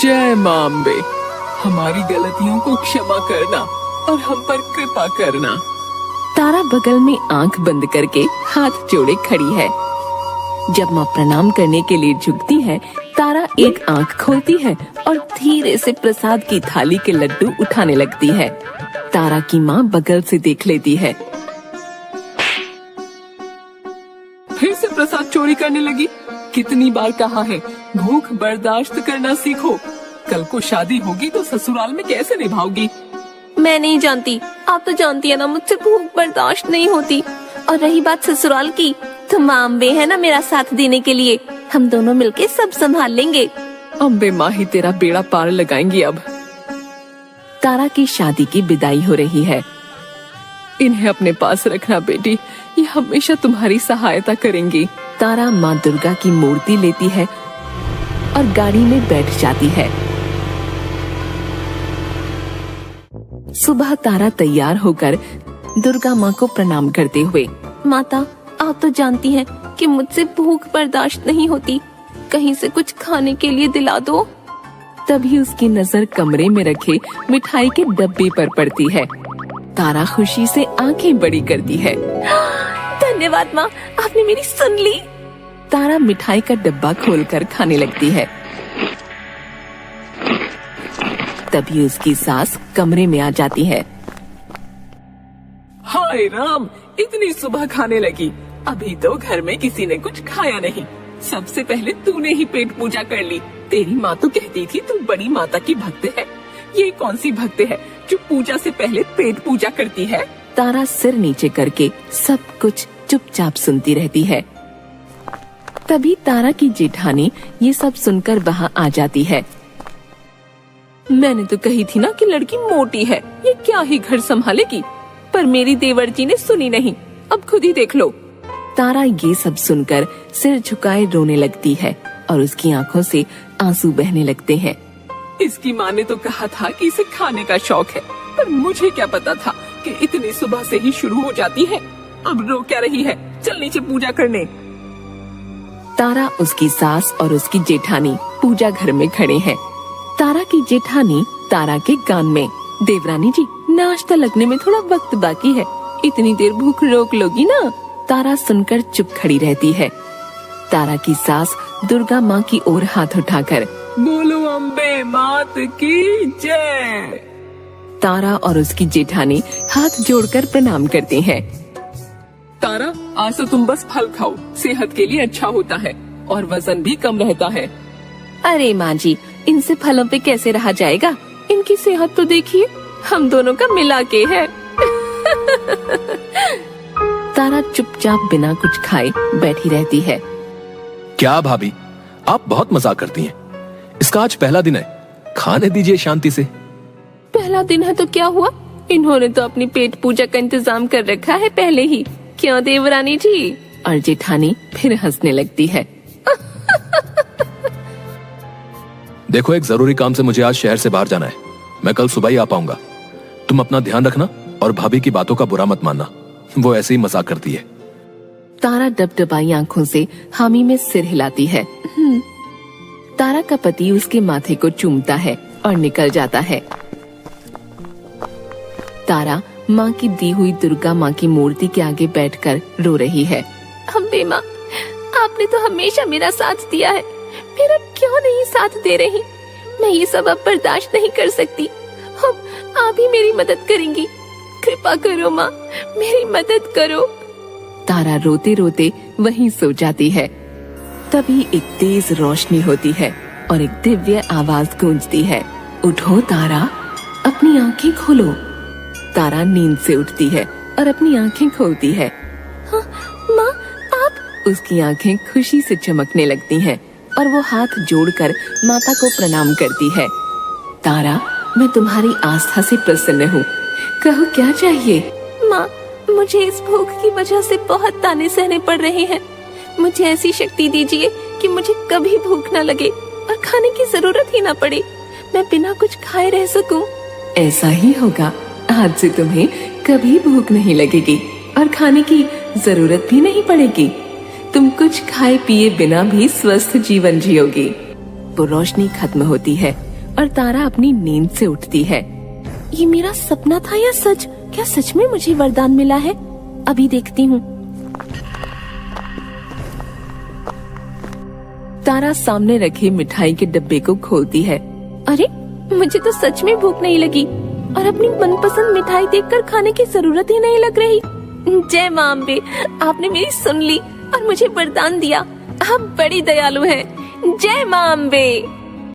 जय मां अम्बे, हमारी गलतियों को क्षमा करना और हम पर कृपा करना। तारा बगल में आंख बंद करके हाथ जोड़े खड़ी है। जब माँ प्रणाम करने के लिए झुकती है, तारा एक आंख खोलती है और धीरे से प्रसाद की थाली के लड्डू उठाने लगती है। तारा की माँ बगल से देख लेती है। फिर से प्रसाद चोरी करने लगी। कितनी बार कहा है, भूख बर्दाश्त करना सीखो। कल को शादी होगी तो ससुराल में कैसे निभाओगी? मैं नहीं जानती, आप तो जानती है ना, मुझसे भूख बर्दाश्त नहीं होती। और रही बात ससुराल की, तो माँ अम्बे है ना मेरा साथ देने के लिए। हम दोनों मिलके सब संभाल लेंगे। अम्बे माँ ही तेरा बेड़ा पार लगाएंगी। अब तारा की शादी की विदाई हो रही है। इन्हें अपने पास रखना बेटी, ये हमेशा तुम्हारी सहायता करेंगी। तारा माँ दुर्गा की मूर्ति लेती है और गाड़ी में बैठ जाती है। सुबह तारा तैयार होकर दुर्गा माँ को प्रणाम करते हुए, माता आप तो जानती हैं कि मुझसे भूख बर्दाश्त नहीं होती, कहीं से कुछ खाने के लिए दिला दो। तभी उसकी नजर कमरे में रखे मिठाई के डब्बे पर पड़ती है। तारा खुशी से आंखें बड़ी करती है। धन्यवाद माँ, आपने मेरी सुन ली। तारा मिठाई का डब्बा खोलकर खाने लगती है। तभी उसकी सास कमरे में आ जाती है। हाय राम, इतनी सुबह खाने लगी। अभी तो घर में किसी ने कुछ खाया नहीं। सबसे पहले तूने ही पेट पूजा कर ली। तेरी माँ तो कहती थी तू बड़ी माता की भक्त है। ये कौन सी भक्त है जो पूजा से पहले पेट पूजा करती है? तारा सिर नीचे करके सब कुछ चुपचाप सुनती रहती है। तभी तारा की जेठानी ये सब सुनकर वहाँ आ जाती है। मैंने तो कही थी ना कि लड़की मोटी है, ये क्या ही घर संभालेगी, पर मेरी देवर जी ने सुनी नहीं। अब खुद ही देख लो। तारा ये सब सुनकर सिर झुकाए रोने लगती है और उसकी आंखों से आंसू बहने लगते हैं। इसकी माँ ने तो कहा था कि इसे खाने का शौक है, पर मुझे क्या पता था कि इतनी सुबह से ही शुरू हो जाती है। अब रो क्या रही है, चल नीचे पूजा करने। तारा, उसकी सास और उसकी जेठानी पूजा घर में खड़े हैं। तारा की जेठानी तारा के कान में, देवरानी जी नाश्ता लगने में थोड़ा वक्त बाकी है, इतनी देर भूख रोक लोगी ना? तारा सुनकर चुप खड़ी रहती है। तारा की सास दुर्गा माँ की ओर हाथ उठाकर, बोलो अम्बे मात की जय। तारा और उसकी जेठानी हाथ जोड़कर प्रणाम करते हैं। तारा, आज तो तुम बस फल खाओ, सेहत के लिए अच्छा होता है और वजन भी कम रहता है। अरे माँ जी, इनसे फलों पे कैसे रहा जाएगा? इनकी सेहत तो देखिए, हम दोनों का मिला के है। तारा चुपचाप बिना कुछ खाए बैठी रहती है। क्या भाभी, आप बहुत मजाक करती हैं। इसका आज पहला दिन है, खाने दीजिए शांति से। पहला दिन है तो क्या हुआ? इन्होंने तो अपनी पेट पूजा का इंतजाम कर रखा है पहले ही। क्यों देवरानी जी? और जेठानी फिर हंसने लगती है। देखो, एक जरूरी काम से मुझे आज शहर से बाहर जाना है। मैं कल सुबह ही आ पाऊंगा। तुम अपना ध्यान रखना और भाभी की बातों का बुरा मत मानना, वो ऐसे ही मजाक करती है। तारा डबडबाई आंखों से हामी में सिर हिलाती है। तारा का पति उसके माथे को चूमता है और निकल जाता है। तारा माँ की दी हुई दुर्गा माँ की मूर्ति के आगे बैठकर रो रही है। अम्बे माँ, आपने तो हमेशा मेरा साथ दिया है, मेरा क्यों नहीं साथ दे रही? मैं ये सब अब बर्दाश्त नहीं कर सकती। अब आप ही मेरी मदद करेंगी। कृपा करो माँ, मेरी मदद करो। तारा रोते रोते वहीं सो जाती है। तभी एक तेज रोशनी होती है और एक दिव्य आवाज गूंजती है, उठो तारा, अपनी आंखें खोलो। तारा नींद से उठती है और अपनी आंखें खोलती है। हाँ, माँ आप? उसकी आंखें खुशी से चमकने लगती हैं और वो हाथ जोड़कर माता को प्रणाम करती है। तारा, मैं तुम्हारी आस्था से प्रसन्न हूँ, कहो क्या चाहिए? माँ, मुझे इस भूख की वजह से बहुत ताने सहने पड़ रहे हैं। मुझे ऐसी शक्ति दीजिए कि मुझे कभी भूख न लगे और खाने की जरूरत ही न पड़े। मैं बिना कुछ खाए रह सकूं। ऐसा ही होगा, आज से तुम्हें कभी भूख नहीं लगेगी और खाने की जरूरत भी नहीं पड़ेगी। तुम कुछ खाए पिए बिना भी स्वस्थ जीवन जियोगी। वो रोशनी खत्म होती है और तारा अपनी नींद से उठती है। ये मेरा सपना था या सच? क्या सच में मुझे वरदान मिला है? अभी देखती हूँ। तारा सामने रखे मिठाई के डब्बे को खोलती है। अरे, मुझे तो सच में भूख नहीं लगी और अपनी मनपसंद मिठाई देखकर खाने की जरूरत ही नहीं लग रही। जय मां अम्बे, आपने मेरी सुन ली और मुझे वरदान दिया। आप बड़ी दयालु हैं। जय मां अम्बे।